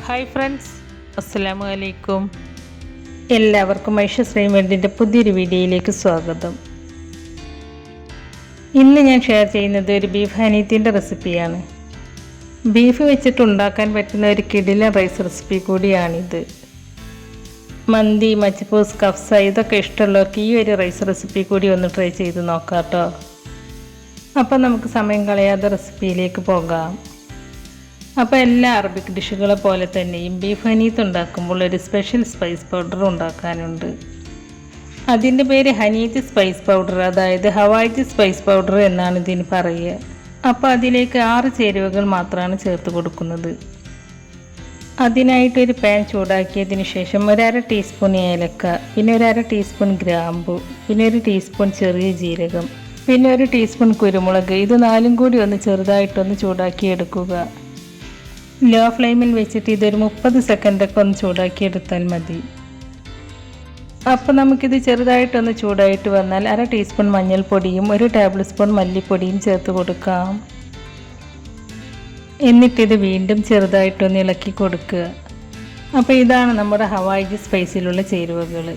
Hi friends, അസ്സലാമു അലൈക്കും. എല്ലാവർക്കും ഐഷ ശ്രീമേഡിൻ്റെ പുതിയൊരു വീഡിയോയിലേക്ക് സ്വാഗതം. ഇന്ന് ഞാൻ ഷെയർ ചെയ്യുന്നത് ഒരു ബീഫ് ഹനീത്തിൻ്റെ റെസിപ്പിയാണ്. ബീഫ് വെച്ചിട്ട് ഉണ്ടാക്കാൻ പറ്റുന്ന ഒരു കിടിലൻ റൈസ് റെസിപ്പി കൂടിയാണിത്. മന്തി, മജ്ബൂസ്, കഫ്സ ഇതൊക്കെ ഇഷ്ടമുള്ളവർക്ക് ഈ ഒരു റൈസ് റെസിപ്പി കൂടി ഒന്ന് ട്രൈ ചെയ്ത് നോക്കാം കേട്ടോ. അപ്പോൾ നമുക്ക് സമയം കളയാതെ റെസിപ്പിയിലേക്ക് പോകാം. അപ്പോൾ എല്ലാ അറബിക് ഡിഷുകളെ പോലെ തന്നെയും ബീഫ് ഹനീത്ത് ഉണ്ടാക്കുമ്പോൾ ഒരു സ്പെഷ്യൽ സ്പൈസ് പൗഡർ ഉണ്ടാക്കാനുണ്ട്. അതിൻ്റെ പേര് ഹനീത്ത് സ്പൈസ് പൗഡർ, അതായത് ഹവായിജ് സ്പൈസ് പൗഡർ എന്നാണ് ഇതിന് പറയുക. അപ്പോൾ അതിലേക്ക് 6 ചേരുവകൾ മാത്രമാണ് ചേർത്ത് കൊടുക്കുന്നത്. അതിനായിട്ടൊരു പാൻ ചൂടാക്കിയതിന് ശേഷം 1/2 ടീസ്പൂൺ ഏലക്ക, പിന്നെ 1/2 ടീസ്പൂൺ ഗ്രാമ്പു, പിന്നെ 1 ടീസ്പൂൺ ചെറിയ ജീരകം, പിന്നെ 1 ടീസ്പൂൺ കുരുമുളക്, ഇത് 4ഉം കൂടി ഒന്ന് ചെറുതായിട്ടൊന്ന് ചൂടാക്കി എടുക്കുക. ലോ ഫ്ലെയിമിൽ വെച്ചിട്ട് ഇതൊരു 30 സെക്കൻഡൊക്കെ ഒന്ന് ചൂടാക്കിയെടുത്താൽ മതി. അപ്പോൾ നമുക്കിത് ചെറുതായിട്ടൊന്ന് ചൂടായിട്ട് വന്നാൽ 1/2 ടീസ്പൂൺ മഞ്ഞൾപ്പൊടിയും 1 ടേബിൾ സ്പൂൺ മല്ലിപ്പൊടിയും ചേർത്ത് കൊടുക്കാം. എന്നിട്ടിത് വീണ്ടും ചെറുതായിട്ടൊന്ന് ഇളക്കി കൊടുക്കുക. അപ്പോൾ ഇതാണ് നമ്മുടെ ഹവായിജ് സ്പൈസിലുള്ള ചേരുവകൾ.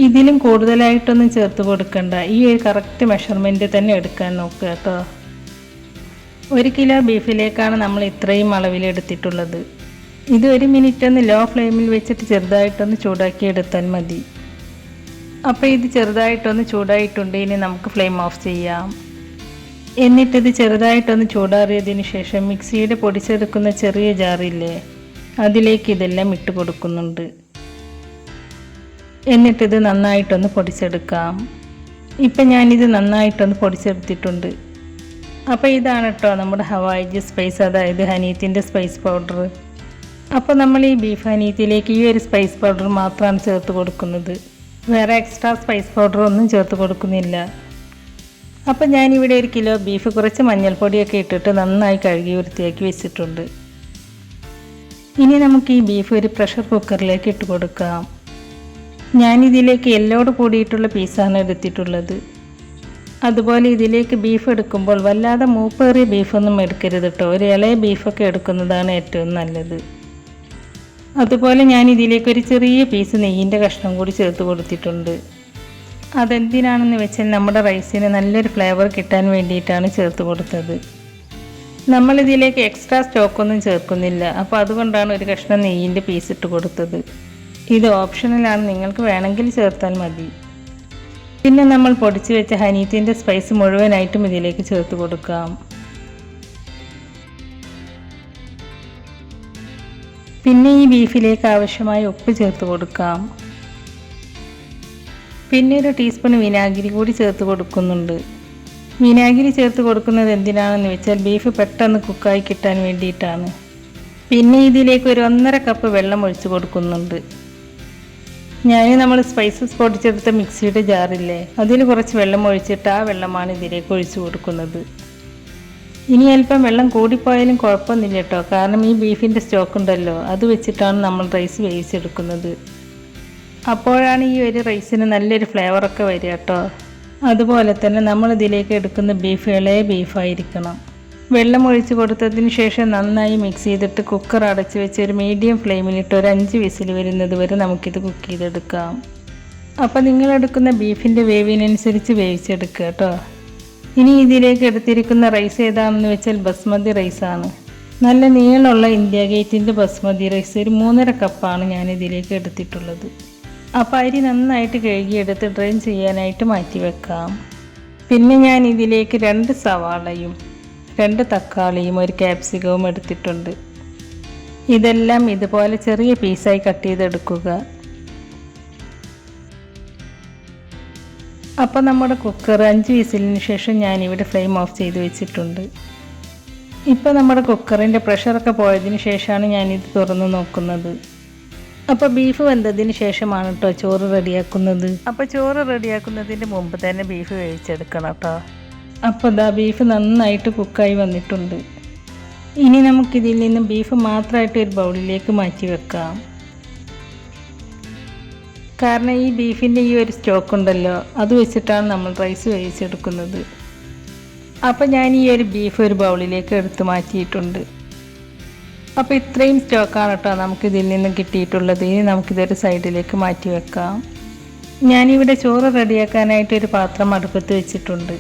ഇതിലും കൂടുതലായിട്ടൊന്നും ചേർത്ത് കൊടുക്കണ്ട, ഈ ഒരു കറക്റ്റ് മെഷർമെൻറ്റ് തന്നെ എടുക്കാൻ നോക്കുക കേട്ടോ. 1 കിലോ ബീഫിലേക്കാണ് നമ്മൾ ഇത്രയും അളവിലെടുത്തിട്ടുള്ളത്. ഇത് 1 മിനിറ്റ് ഒന്ന് ലോ ഫ്ലെയിമിൽ വെച്ചിട്ട് ചെറുതായിട്ടൊന്ന് ചൂടാക്കി എടുത്താൽ മതി. അപ്പോൾ ഇത് ചെറുതായിട്ടൊന്ന് ചൂടായിട്ടുണ്ട്. ഇനി നമുക്ക് ഫ്ലെയിം ഓഫ് ചെയ്യാം. എന്നിട്ടിത് ചെറുതായിട്ടൊന്ന് ചൂടാറിയതിന് ശേഷം മിക്സിയുടെ പൊടിച്ചെടുക്കുന്ന ചെറിയ ജാറില്ലേ, അതിലേക്ക് ഇതെല്ലാം ഇട്ട് കൊടുക്കുന്നുണ്ട്. എന്നിട്ടിത് നന്നായിട്ടൊന്ന് പൊടിച്ചെടുക്കാം. ഇപ്പം ഞാനിത് നന്നായിട്ടൊന്ന് പൊടിച്ചെടുത്തിട്ടുണ്ട്. അപ്പോൾ ഇതാണ് കേട്ടോ നമ്മുടെ ഹവായിജ് സ്പൈസ്, അതായത് ഹനീത്തിൻ്റെ സ്പൈസ് പൗഡർ. അപ്പോൾ നമ്മൾ ഈ ബീഫ് ഹനീത്തിലേക്ക് ഈ ഒരു സ്പൈസ് പൗഡർ മാത്രമാണ് ചേർത്ത് കൊടുക്കുന്നത്, വേറെ എക്സ്ട്രാ സ്പൈസ് പൗഡർ ഒന്നും ചേർത്ത് കൊടുക്കുന്നില്ല. അപ്പോൾ ഞാനിവിടെ 1 കിലോ ബീഫ് കുറച്ച് മഞ്ഞൾപ്പൊടിയൊക്കെ ഇട്ടിട്ട് നന്നായി കഴുകി വൃത്തിയാക്കി വെച്ചിട്ടുണ്ട്. ഇനി നമുക്ക് ഈ ബീഫ് ഒരു പ്രഷർ കുക്കറിലേക്ക് ഇട്ട് കൊടുക്കാം. ഞാനിതിലേക്ക് എല്ലോട് കൂടിയിട്ടുള്ള പീസാണ് എടുത്തിട്ടുള്ളത്. അതുപോലെ ഇതിലേക്ക് ബീഫ് എടുക്കുമ്പോൾ വല്ലാതെ മൂപ്പേറിയ ബീഫൊന്നും എടുക്കരുത് കേട്ടോ, ഒരു ഇളയ ബീഫൊക്കെ എടുക്കുന്നതാണ് ഏറ്റവും നല്ലത്. അതുപോലെ ഞാൻ ഇതിലേക്ക് ഒരു ചെറിയ പീസ് നെയ്യിൻ്റെ കഷ്ണം കൂടി ചേർത്ത് കൊടുത്തിട്ടുണ്ട്. അതെന്തിനാണെന്ന് വെച്ചാൽ നമ്മുടെ റൈസിന് നല്ലൊരു ഫ്ലേവർ കിട്ടാൻ വേണ്ടിയിട്ടാണ് ചേർത്ത് കൊടുത്തത്. നമ്മളിതിലേക്ക് എക്സ്ട്രാ സ്റ്റോക്കൊന്നും ചേർക്കുന്നില്ല, അപ്പോൾ അതുകൊണ്ടാണ് ഒരു കഷ്ണം നെയ്യിൻ്റെ പീസ് ഇട്ട് കൊടുത്തത്. ഇത് ഓപ്ഷണലാണ്, നിങ്ങൾക്ക് വേണമെങ്കിൽ ചേർത്താൽ മതി. പിന്നെ നമ്മൾ പൊടിച്ച് വെച്ച ഹനീത്തിൻ്റെ സ്പൈസ് മുഴുവനായിട്ടും ഇതിലേക്ക് ചേർത്ത് കൊടുക്കാം. പിന്നെ ഈ ബീഫിലേക്ക് ആവശ്യമായ ഉപ്പ് ചേർത്ത് കൊടുക്കാം. പിന്നെ 1 ടീസ്പൂൺ വിനാഗിരി കൂടി ചേർത്ത് കൊടുക്കുന്നുണ്ട്. വിനാഗിരി ചേർത്ത് കൊടുക്കുന്നത് എന്തിനാണെന്ന് വെച്ചാൽ ബീഫ് പെട്ടെന്ന് കുക്കായി കിട്ടാൻ വേണ്ടിയിട്ടാണ്. പിന്നെ ഇതിലേക്ക് ഒരു 1.5 കപ്പ് വെള്ളം ഒഴിച്ച് കൊടുക്കുന്നുണ്ട്. നമ്മൾ സ്പൈസസ് പൊടിച്ചെടുത്ത മിക്സിയുടെ ജാറില്ലേ, അതിൽ കുറച്ച് വെള്ളം ഒഴിച്ചിട്ട് ആ വെള്ളമാണ് ഇതിലേക്ക് ഒഴിച്ച് കൊടുക്കുന്നത്. ഇനി അല്പം വെള്ളം കൂടിപ്പോയാലും കുഴപ്പമൊന്നുമില്ല കേട്ടോ, കാരണം ഈ ബീഫിൻ്റെ സ്റ്റോക്ക് ഉണ്ടല്ലോ, അത് വെച്ചിട്ടാണ് നമ്മൾ റൈസ് വേവിച്ചെടുക്കുന്നത്. അപ്പോഴാണ് ഈ ഒരു റൈസിന് നല്ലൊരു ഫ്ലേവറൊക്കെ വരിക കേട്ടോ. അതുപോലെ തന്നെ നമ്മൾ ഇതിലേക്ക് എടുക്കുന്ന ബീഫ് ഇളയ ബീഫായിരിക്കണം. വെള്ളം ഒഴിച്ച് കൊടുത്തതിന് ശേഷം നന്നായി മിക്സ് ചെയ്തിട്ട് കുക്കർ അടച്ച് വെച്ച് ഒരു മീഡിയം ഫ്ലെയിമിലിട്ട് ഒരു 5 വിസിൽ വരുന്നത് വരെ നമുക്കിത് കുക്ക് ചെയ്തെടുക്കാം. അപ്പോൾ നിങ്ങളെടുക്കുന്ന ബീഫിൻ്റെ വേവിനനുസരിച്ച് വേവിച്ചെടുക്കുക കേട്ടോ. ഇനി ഇതിലേക്ക് എടുത്തിരിക്കുന്ന റൈസ് ഏതാണെന്ന് വെച്ചാൽ ബസ്മതി റൈസാണ്. നല്ല നീളമുള്ള ഇന്ത്യ ഗേറ്റിൻ്റെ ബസ്മതി റൈസ് ഒരു 3.5 കപ്പാണ് ഞാനിതിലേക്ക് എടുത്തിട്ടുള്ളത്. അപ്പോൾ അരി നന്നായിട്ട് കഴുകിയെടുത്ത് ഡ്രെയിൻ ചെയ്യാനായിട്ട് മാറ്റി വെക്കാം. പിന്നെ ഞാൻ ഇതിലേക്ക് 2 സവാളയും 2 തക്കാളിയും 1 ക്യാപ്സിക്കവും എടുത്തിട്ടുണ്ട്. ഇതെല്ലാം ഇതുപോലെ ചെറിയ പീസായി കട്ട് ചെയ്തെടുക്കുക. അപ്പോൾ നമ്മുടെ കുക്കർ 5 വിസിലിന് ശേഷം ഞാനിവിടെ ഫ്ലെയിം ഓഫ് ചെയ്ത് വെച്ചിട്ടുണ്ട്. ഇപ്പോൾ നമ്മുടെ കുക്കറിൻ്റെ പ്രഷറൊക്കെ പോയതിന് ശേഷമാണ് ഞാനിത് തുറന്ന് നോക്കുന്നത്. അപ്പോൾ ബീഫ് വെന്തതിന് ശേഷമാണ് കേട്ടോ ചോറ് റെഡിയാക്കുന്നത്. അപ്പോൾ ചോറ് റെഡിയാക്കുന്നതിൻ്റെ മുമ്പ് തന്നെ ബീഫ് വേവിച്ചെടുക്കണം കേട്ടോ. അപ്പോൾ ബീഫ് നന്നായിട്ട് കുക്കായി വന്നിട്ടുണ്ട്. ഇനി നമുക്കിതിൽ നിന്ന് ബീഫ് മാത്രമായിട്ട് ഒരു ബൗളിലേക്ക് മാറ്റി വെക്കാം. കാരണം ഈ ബീഫിൻ്റെ ഈ ഒരു സ്റ്റോക്ക് ഉണ്ടല്ലോ, അത് വെച്ചിട്ടാണ് നമ്മൾ റൈസ് വേവിച്ചെടുക്കുന്നത്. അപ്പോൾ ഞാൻ ഈ ഒരു ബീഫ് ഒരു ബൗളിലേക്ക് എടുത്ത് മാറ്റിയിട്ടുണ്ട്. അപ്പോൾ ഇത്രയും സ്റ്റോക്കാണ് കേട്ടോ നമുക്കിതിൽ നിന്ന് കിട്ടിയിട്ടുള്ളത്. ഇനി നമുക്കിതൊരു സൈഡിലേക്ക് മാറ്റി വെക്കാം. ഞാനിവിടെ ചോറ് റെഡിയാക്കാനായിട്ട് ഒരു പാത്രം അടുപ്പത്ത് വെച്ചിട്ടുണ്ട്.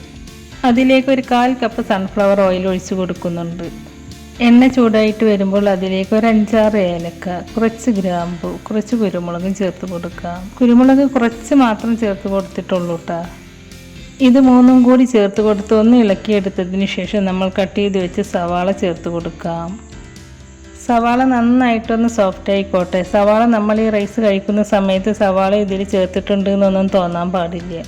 അതിലേക്ക് ഒരു 1/4 കപ്പ് സൺഫ്ലവർ ഓയിൽ ഒഴിച്ച് കൊടുക്കുന്നുണ്ട്. എണ്ണ ചൂടായിട്ട് വരുമ്പോൾ അതിലേക്ക് ഒരു 5-6 ഏലക്ക, കുറച്ച് ഗ്രാമ്പു, കുറച്ച് കുരുമുളകും ചേർത്ത് കൊടുക്കാം. കുരുമുളക് കുറച്ച് മാത്രം ചേർത്ത് കൊടുത്തിട്ടുള്ളൂ കേട്ടോ. ഇത് മൂന്നും കൂടി ചേർത്ത് കൊടുത്ത് ഒന്ന് ഇളക്കിയെടുത്തതിന് ശേഷം നമ്മൾ കട്ട് ചെയ്ത് വെച്ച് സവാള ചേർത്ത് കൊടുക്കാം. സവാള നന്നായിട്ടൊന്ന് സോഫ്റ്റ് ആയിക്കോട്ടെ. സവാള നമ്മൾ ഈ റൈസ് കഴിക്കുന്ന സമയത്ത് സവാള ഇതിൽ ചേർത്തിട്ടുണ്ട് എന്നൊന്നും തോന്നാൻ പാടില്ല.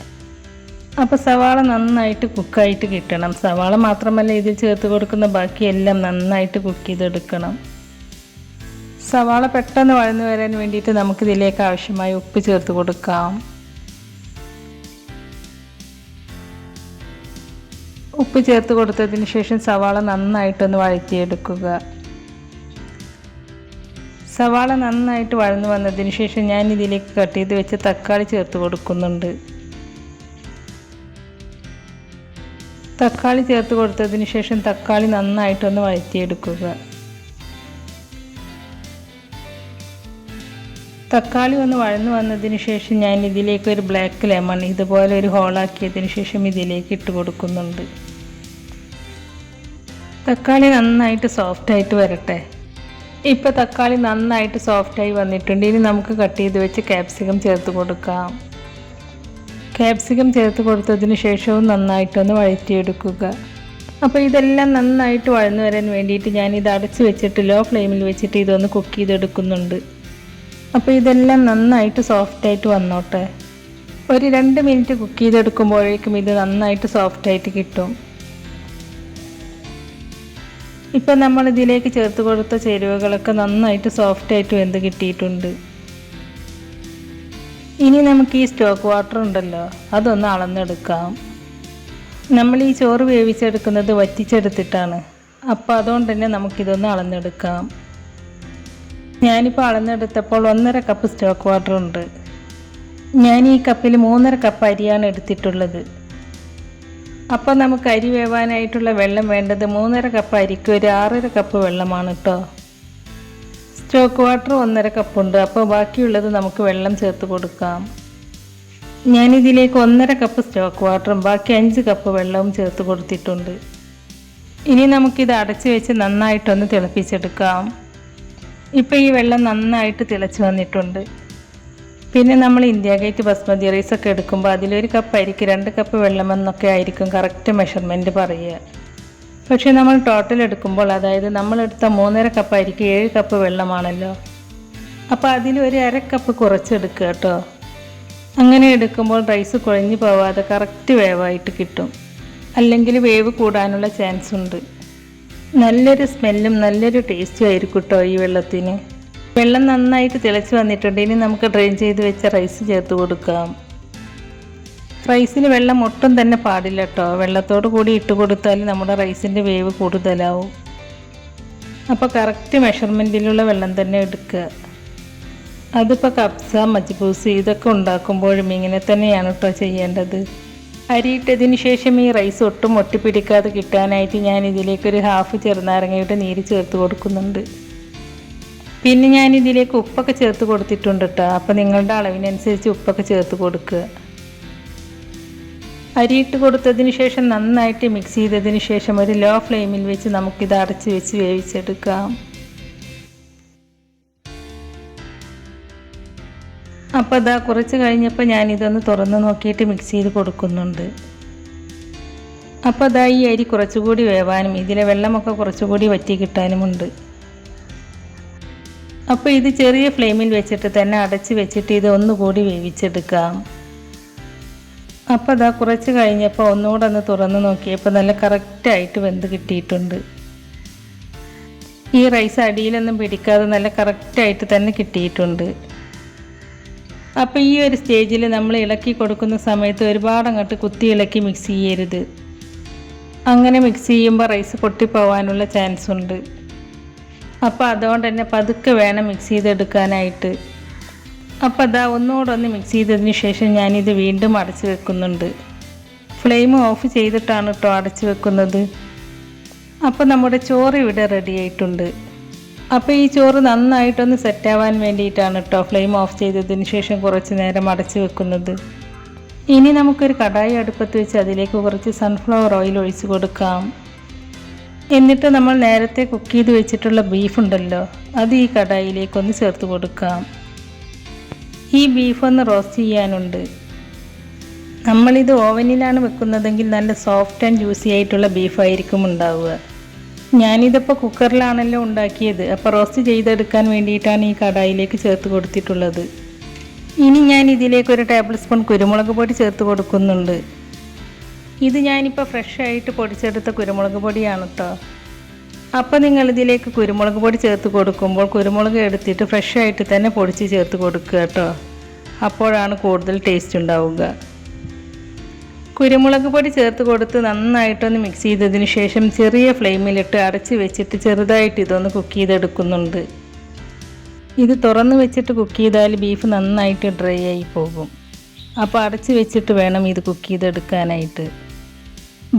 അപ്പോൾ സവാള നന്നായിട്ട് കുക്കായിട്ട് കിട്ടണം. സവാള മാത്രമല്ല ഇതിൽ ചേർത്ത് കൊടുക്കുന്ന ബാക്കിയെല്ലാം നന്നായിട്ട് കുക്ക് ചെയ്തെടുക്കണം. സവാള പെട്ടെന്ന് വഴന്നു വരാൻ വേണ്ടിയിട്ട് നമുക്കിതിലേക്ക് ആവശ്യമായ ഉപ്പ് ചേർത്ത് കൊടുക്കാം. ഉപ്പ് ചേർത്ത് കൊടുത്തതിന് ശേഷം സവാള നന്നായിട്ടൊന്ന് വഴറ്റിയെടുക്കുക. സവാള നന്നായിട്ട് വഴന്നു വന്നതിന് ശേഷം ഞാൻ ഇതിലേക്ക് കട്ട് ചെയ്ത് വെച്ച് തക്കാളി ചേർത്ത് കൊടുക്കുന്നുണ്ട്. തക്കാളി ചേർത്ത് കൊടുത്തതിന് ശേഷം തക്കാളി നന്നായിട്ടൊന്ന് വഴറ്റിയെടുക്കുക. തക്കാളി ഒന്ന് വഴന്നു വന്നതിന് ശേഷം ഞാൻ ഇതിലേക്ക് ഒരു ബ്ലാക്ക് ലെമൺ ഇതുപോലെ ഒരു ഹോളാക്കിയതിന് ശേഷം ഇതിലേക്ക് ഇട്ട് കൊടുക്കുന്നുണ്ട്. തക്കാളി നന്നായിട്ട് സോഫ്റ്റായിട്ട് വരട്ടെ. ഇപ്പോൾ തക്കാളി നന്നായിട്ട് സോഫ്റ്റായി വന്നിട്ടുണ്ട്. ഇനി നമുക്ക് കട്ട് ചെയ്ത് വെച്ച് ക്യാപ്സിക്കം ചേർത്ത് കൊടുക്കാം. ക്യാപ്സിക്കം ചേർത്ത് കൊടുത്തതിന് ശേഷവും നന്നായിട്ടൊന്ന് വഴറ്റിയെടുക്കുക. അപ്പോൾ ഇതെല്ലാം നന്നായിട്ട് വഴന്നു വരാൻ വേണ്ടിയിട്ട് ഞാനിത് അടച്ച് വെച്ചിട്ട് ലോ ഫ്ലെയിമിൽ വെച്ചിട്ട് ഇതൊന്ന് കുക്ക് ചെയ്തെടുക്കുന്നുണ്ട്. അപ്പോൾ ഇതെല്ലാം നന്നായിട്ട് സോഫ്റ്റായിട്ട് വന്നോട്ടെ. ഒരു 2 മിനിറ്റ് കുക്ക് ചെയ്തെടുക്കുമ്പോഴേക്കും ഇത് നന്നായിട്ട് സോഫ്റ്റായിട്ട് കിട്ടും. ഇപ്പോൾ നമ്മൾ ഇതിലേക്ക് ചേർത്ത് കൊടുത്ത ചേരുവകളൊക്കെ നന്നായിട്ട് സോഫ്റ്റായിട്ട് വെന്ത് കിട്ടിയിട്ടുണ്ട്. ഇനി നമുക്ക് ഈ സ്റ്റോക്ക് വാട്ടർ ഉണ്ടല്ലോ അതൊന്ന് അളന്നെടുക്കാം. നമ്മൾ ഈ ചോറ് വേവിച്ചെടുക്കുന്നത് വറ്റിച്ചെടുത്തിട്ടാണ്. അപ്പോൾ അതുകൊണ്ട് തന്നെ നമുക്കിതൊന്ന് അളന്നെടുക്കാം. ഞാനിപ്പോൾ അളന്നെടുത്തപ്പോൾ 1.5 കപ്പ് സ്റ്റോക്ക് വാട്ടർ ഉണ്ട്. ഞാൻ ഈ കപ്പിൽ 3.5 കപ്പ് അരിയാണ് എടുത്തിട്ടുള്ളത്. അപ്പോൾ നമുക്ക് അരി വേവാനായിട്ടുള്ള വെള്ളം വേണ്ടത് 3.5 കപ്പ് അരിക്ക് ഒരു 6.5 കപ്പ് വെള്ളമാണ് കേട്ടോ. Stock water 1.5 കപ്പുണ്ട്. അപ്പോൾ ബാക്കിയുള്ളത് നമുക്ക് വെള്ളം ചേർത്ത് കൊടുക്കാം. ഞാനിതിലേക്ക് 1.5 കപ്പ് സ്റ്റോക്ക് വാട്ടറും ബാക്കി 5 കപ്പ് വെള്ളവും ചേർത്ത് കൊടുത്തിട്ടുണ്ട്. ഇനി നമുക്കിത് അടച്ച് വെച്ച് നന്നായിട്ടൊന്ന് തിളപ്പിച്ചെടുക്കാം. ഇപ്പോൾ ഈ വെള്ളം നന്നായിട്ട് തിളച്ച് വന്നിട്ടുണ്ട്. പിന്നെ നമ്മൾ ഇന്ത്യ ഗേറ്റ് ബസ്മതി റൈസൊക്കെ എടുക്കുമ്പോൾ അതിലൊരു കപ്പ് അരിക്ക് 2 കപ്പ് വെള്ളമെന്നൊക്കെ ആയിരിക്കും കറക്റ്റ് മെഷർമെൻറ്റ് പറയുക. പക്ഷേ നമ്മൾ ടോട്ടൽ എടുക്കുമ്പോൾ അതായത് നമ്മളെടുത്ത 3.5 കപ്പ് അരിക്ക് 7 കപ്പ് വെള്ളമാണല്ലോ. അപ്പോൾ അതിലൊരു 1/2 കപ്പ് കുറച്ചെടുക്കുക കേട്ടോ. അങ്ങനെ എടുക്കുമ്പോൾ റൈസ് കുഴഞ്ഞു പോവാതെ കറക്റ്റ് വേവായിട്ട് കിട്ടും. അല്ലെങ്കിൽ വേവ് കൂടാനുള്ള ചാൻസ് ഉണ്ട്. നല്ലൊരു സ്മെല്ലും നല്ലൊരു ടേസ്റ്റും ആയിരിക്കും കേട്ടോ ഈ വെള്ളത്തിന്. വെള്ളം നന്നായിട്ട് തിളച്ച് വന്നിട്ടുണ്ട്. ഇനി നമുക്ക് ഡ്രെയിൻ ചെയ്ത് വെച്ച റൈസ് ചേർത്ത് കൊടുക്കാം. റൈസിൽ വെള്ളം ഒട്ടും തന്നെ പാടില്ല കേട്ടോ. വെള്ളത്തോട് കൂടി ഇട്ട് കൊടുത്താൽ നമ്മുടെ റൈസിൻ്റെ വേവ് കൂടുതലാവും. അപ്പോൾ കറക്റ്റ് മെഷർമെൻറ്റിലുള്ള വെള്ളം തന്നെ എടുക്കുക. അതിപ്പോൾ കബ്സ, മജ്ബൂസ് ഇതൊക്കെ ഉണ്ടാക്കുമ്പോഴും ഇങ്ങനെ തന്നെയാണ് കേട്ടോ ചെയ്യേണ്ടത്. അരിയിട്ടതിന് ശേഷം ഈ റൈസ് ഒട്ടും ഒട്ടിപ്പിടിക്കാതെ കിട്ടാനായിട്ട് ഞാൻ ഇതിലേക്കൊരു 1/2 ചെറുനാരങ്ങയുടെ നീര് ചേർത്ത് കൊടുക്കുന്നുണ്ട്. പിന്നെ ഞാൻ ഇതിലേക്ക് ഉപ്പൊക്കെ ചേർത്ത് കൊടുത്തിട്ടുണ്ട് കേട്ടോ. അപ്പോൾ നിങ്ങളുടെ അളവിനനുസരിച്ച് ഉപ്പൊക്കെ ചേർത്ത് കൊടുക്കുക. അരിയിട്ട് കൊടുത്തതിന് ശേഷം നന്നായിട്ട് മിക്സ് ചെയ്തതിന് ശേഷം ഒരു ലോ ഫ്ലെയിമിൽ വെച്ച് നമുക്കിത് അടച്ച് വെച്ച് വേവിച്ചെടുക്കാം. അപ്പോൾ അതാ കുറച്ച് കഴിഞ്ഞപ്പോൾ ഞാനിതൊന്ന് തുറന്ന് നോക്കിയിട്ട് മിക്സ് ചെയ്ത് കൊടുക്കുന്നുണ്ട്. അപ്പോൾ അതാ ഈ അരി കുറച്ചുകൂടി വേവാനും ഇതിലെ വെള്ളമൊക്കെ കുറച്ചുകൂടി വറ്റി കിട്ടാനുമുണ്ട്. അപ്പോൾ ഇത് ചെറിയ ഫ്ലെയിമിൽ വെച്ചിട്ട് തന്നെ അടച്ച് വെച്ചിട്ട് ഇത് ഒന്നുകൂടി വേവിച്ചെടുക്കാം. അപ്പോൾ അതാ കുറച്ച് കഴിഞ്ഞപ്പോൾ ഒന്നുകൂടെ ഒന്ന് തുറന്ന് നോക്കിയപ്പോൾ നല്ല കറക്റ്റായിട്ട് വെന്ത് കിട്ടിയിട്ടുണ്ട്. ഈ റൈസ് അടിയിലൊന്നും പിടിക്കാതെ നല്ല കറക്റ്റായിട്ട് തന്നെ കിട്ടിയിട്ടുണ്ട്. അപ്പോൾ ഈ ഒരു സ്റ്റേജിൽ നമ്മൾ ഇളക്കി കൊടുക്കുന്ന സമയത്ത് ഒരുപാട് അങ്ങോട്ട് കുത്തി ഇളക്കി മിക്സ് ചെയ്യരുത്. അങ്ങനെ മിക്സ് ചെയ്യുമ്പോൾ റൈസ് പൊട്ടിപ്പോവാനുള്ള ചാൻസ് ഉണ്ട്. അപ്പോൾ അതുകൊണ്ട് തന്നെ പതുക്കെ വേണം മിക്സ് ചെയ്തെടുക്കാനായിട്ട്. അപ്പോൾ അതാ ഒന്നുകൂടെ ഒന്ന് മിക്സ് ചെയ്തതിന് ശേഷം ഞാനിത് വീണ്ടും അടച്ച് വെക്കുന്നുണ്ട്. ഫ്ലെയിം ഓഫ് ചെയ്തിട്ടാണ് കേട്ടോ അടച്ച് വെക്കുന്നത്. അപ്പോൾ നമ്മുടെ ചോറ് ഇവിടെ റെഡി ആയിട്ടുണ്ട്. അപ്പോൾ ഈ ചോറ് നന്നായിട്ടൊന്ന് സെറ്റാവാൻ വേണ്ടിയിട്ടാണ് കേട്ടോ ഫ്ലെയിം ഓഫ് ചെയ്തതിന് ശേഷം കുറച്ച് നേരം അടച്ച് വെക്കുന്നത്. ഇനി നമുക്കൊരു കടായി അടുപ്പത്ത് വെച്ച് അതിലേക്ക് കുറച്ച് സൺഫ്ലവർ ഓയിൽ ഒഴിച്ച് കൊടുക്കാം. എന്നിട്ട് നമ്മൾ നേരത്തെ കുക്ക് ചെയ്ത് വെച്ചിട്ടുള്ള ബീഫ് ഉണ്ടല്ലോ, അത് ഈ കടായിലേക്കൊന്ന് ചേർത്ത് കൊടുക്കാം. ഈ ബീഫ് ഒന്ന് റോസ്റ്റ് ചെയ്യാനുണ്ട്. നമ്മളിത് ഓവനിലാണ് വെക്കുന്നതെങ്കിൽ നല്ല സോഫ്റ്റ് ആൻഡ് ജ്യൂസി ആയിട്ടുള്ള ബീഫായിരിക്കും ഉണ്ടാവുക. ഞാനിതിപ്പോൾ കുക്കറിലാണല്ലോ ഉണ്ടാക്കിയത്, അപ്പോൾ റോസ്റ്റ് ചെയ്തെടുക്കാൻ വേണ്ടിയിട്ടാണ് ഈ കടായിലേക്ക് ചേർത്ത് കൊടുത്തിട്ടുള്ളത്. ഇനി ഞാൻ ഇതിലേക്ക് 1 ടേബിൾ സ്പൂൺ കുരുമുളക് പൊടി ചേർത്ത് കൊടുക്കുന്നുണ്ട്. ഇത് ഞാനിപ്പോൾ ഫ്രഷ് ആയിട്ട് പൊടിച്ചെടുത്ത കുരുമുളക് പൊടിയാണ് കേട്ടോ. അപ്പോൾ നിങ്ങൾ ഇതിലേക്ക് കുരുമുളക് പൊടി ചേർത്ത് കൊടുക്കുമ്പോൾ കുരുമുളക് എടുത്തിട്ട് ഫ്രഷ് ആയിട്ട് തന്നെ പൊടിച്ച് ചേർത്ത് കൊടുക്കുക കേട്ടോ. അപ്പോഴാണ് കൂടുതൽ ടേസ്റ്റ് ഉണ്ടാവുക. കുരുമുളക് പൊടി ചേർത്ത് കൊടുത്ത് നന്നായിട്ടൊന്ന് മിക്സ് ചെയ്തതിന് ശേഷം ചെറിയ ഫ്ലെയിമിലിട്ട് അടച്ച് വെച്ചിട്ട് ചെറുതായിട്ട് ഇതൊന്ന് കുക്ക് ചെയ്തെടുക്കുന്നുണ്ട്. ഇത് തുറന്ന് വെച്ചിട്ട് കുക്ക് ചെയ്താൽ ബീഫ് നന്നായിട്ട് ഡ്രൈ ആയി പോകും. അപ്പോൾ അടച്ച് വെച്ചിട്ട് വേണം ഇത് കുക്ക് ചെയ്തെടുക്കാനായിട്ട്.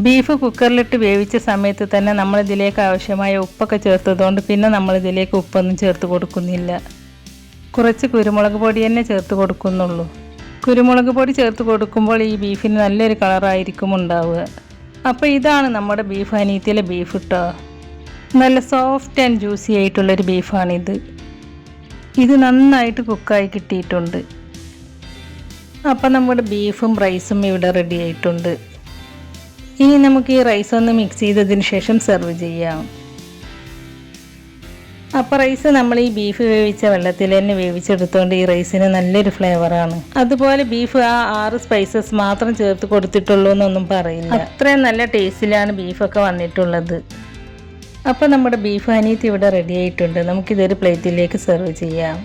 ബീഫ് കുക്കറിലിട്ട് വേവിച്ച സമയത്ത് തന്നെ നമ്മളിതിലേക്ക് ആവശ്യമായ ഉപ്പൊക്കെ ചേർത്തതുകൊണ്ട് പിന്നെ നമ്മളിതിലേക്ക് ഉപ്പൊന്നും ചേർത്ത് കൊടുക്കുന്നില്ല. കുറച്ച് കുരുമുളക് പൊടി തന്നെ ചേർത്ത് കൊടുക്കുന്നുള്ളൂ. കുരുമുളക് പൊടി ചേർത്ത് കൊടുക്കുമ്പോൾ ഈ ബീഫിന് നല്ലൊരു കളറായിരിക്കും ഉണ്ടാവുക. അപ്പോൾ ഇതാണ് നമ്മുടെ ബീഫ് ഹനീത്തിലെ ബീഫ് കേട്ടോ. നല്ല സോഫ്റ്റ് ആൻഡ് ജ്യൂസി ആയിട്ടുള്ളൊരു ബീഫാണിത്. ഇത് നന്നായിട്ട് കുക്കായി കിട്ടിയിട്ടുണ്ട്. അപ്പോൾ നമ്മുടെ ബീഫും റൈസും ഇവിടെ റെഡി ആയിട്ടുണ്ട്. ഇനി നമുക്ക് ഈ റൈസ് ഒന്ന് മിക്സ് ചെയ്തതിന് ശേഷം സെർവ് ചെയ്യാം. അപ്പോൾ റൈസ് നമ്മൾ ഈ ബീഫ് വേവിച്ച വെള്ളത്തിൽ തന്നെ വേവിച്ചെടുത്തുകൊണ്ട് ഈ റൈസിന് നല്ലൊരു ഫ്ലേവറാണ്. അതുപോലെ ബീഫ് ആ 6 സ്പൈസസ് മാത്രം ചേർത്ത് കൊടുത്തിട്ടുള്ളൂ എന്നൊന്നും പറയില്ല. അത്രയും നല്ല ടേസ്റ്റിലാണ് ബീഫൊക്കെ വന്നിട്ടുള്ളത്. അപ്പോൾ നമ്മുടെ ബീഫ് ഹനീത്ത് ഇവിടെ റെഡി ആയിട്ടുണ്ട്. നമുക്കിതൊരു പ്ലേറ്റിലേക്ക് സെർവ് ചെയ്യാം.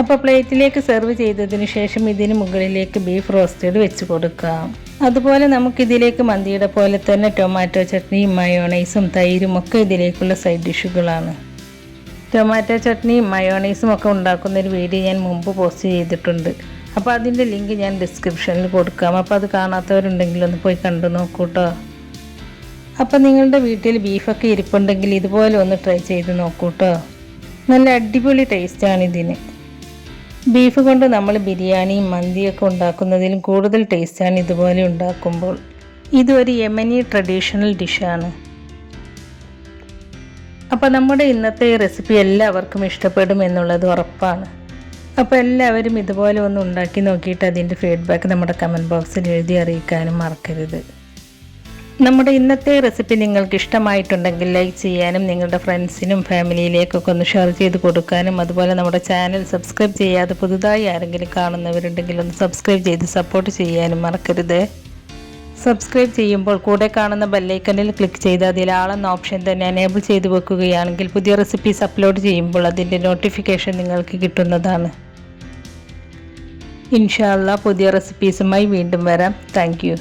അപ്പോൾ പ്ലേറ്റിലേക്ക് സെർവ് ചെയ്തതിന് ശേഷം ഇതിന് മുകളിലേക്ക് ബീഫ് റോസ്റ്റഡ് വെച്ച് കൊടുക്കാം. അതുപോലെ നമുക്കിതിലേക്ക് മന്തിയുടെ പോലെ തന്നെ ടൊമാറ്റോ ചട്നിയും മയോണൈസും തൈരും ഒക്കെ ഇതിലേക്കുള്ള സൈഡ് ഡിഷുകളാണ്. ടൊമാറ്റോ ചട്നിയും മയോണൈസും ഒക്കെ ഉണ്ടാക്കുന്നൊരു വീഡിയോ ഞാൻ മുമ്പ് പോസ്റ്റ് ചെയ്തിട്ടുണ്ട്. അപ്പോൾ അതിൻ്റെ ലിങ്ക് ഞാൻ ഡിസ്ക്രിപ്ഷനിൽ കൊടുക്കാം. അപ്പോൾ അത് കാണാത്തവരുണ്ടെങ്കിൽ ഒന്ന് പോയി കണ്ടു നോക്കൂ കേട്ടോ. അപ്പോൾ നിങ്ങളുടെ വീട്ടിൽ ബീഫൊക്കെ ഇരിപ്പുണ്ടെങ്കിൽ ഇതുപോലെ ഒന്ന് ട്രൈ ചെയ്ത് നോക്കൂ കേട്ടോ. നല്ല അടിപൊളി ടേസ്റ്റാണ് ഇതിന്. ബീഫ് കൊണ്ട് നമ്മൾ ബിരിയാണിയും മന്തിയൊക്കെ ഉണ്ടാക്കുന്നതിലും കൂടുതൽ ടേസ്റ്റാണ് ഇതുപോലെ ഉണ്ടാക്കുമ്പോൾ. ഇതൊരു യമനി ട്രഡീഷണൽ ഡിഷാണ്. അപ്പോൾ നമ്മുടെ ഇന്നത്തെ ഈ റെസിപ്പി എല്ലാവർക്കും ഇഷ്ടപ്പെടും എന്നുള്ളത് ഉറപ്പാണ്. അപ്പോൾ എല്ലാവരും ഇതുപോലെ ഒന്ന് ഉണ്ടാക്കി നോക്കിയിട്ട് അതിൻ്റെ ഫീഡ്ബാക്ക് നമ്മുടെ കമൻറ്റ് ബോക്സിൽ എഴുതി അറിയിക്കാനും മറക്കരുത്. നമ്മുടെ ഇന്നത്തെ റെസിപ്പി നിങ്ങൾക്ക് ഇഷ്ടമായിട്ടുണ്ടെങ്കിൽ ലൈക്ക് ചെയ്യാനും നിങ്ങളുടെ ഫ്രണ്ട്സിനും ഫാമിലിയിലേക്കൊക്കെ ഒന്ന് ഷെയർ ചെയ്ത് കൊടുക്കാനും അതുപോലെ നമ്മുടെ ചാനൽ സബ്സ്ക്രൈബ് ചെയ്യാതെ പുതുതായി ആരെങ്കിലും കാണുന്നവരുണ്ടെങ്കിൽ ഒന്ന് സബ്സ്ക്രൈബ് ചെയ്ത് സപ്പോർട്ട് ചെയ്യാനും മറക്കരുത്. സബ്സ്ക്രൈബ് ചെയ്യുമ്പോൾ കൂടെ കാണുന്ന ബെല്ലൈക്കണിൽ ക്ലിക്ക് ചെയ്ത് അതിൽ ആളെന്ന ഓപ്ഷൻ തന്നെ എനേബിൾ ചെയ്ത് വെക്കുകയാണെങ്കിൽ പുതിയ റെസിപ്പീസ് അപ്ലോഡ് ചെയ്യുമ്പോൾ അതിൻ്റെ നോട്ടിഫിക്കേഷൻ നിങ്ങൾക്ക് കിട്ടുന്നതാണ്. ഇൻഷാ അല്ലാഹ് പുതിയ റെസിപ്പീസുമായി വീണ്ടും വരാം. Thank you.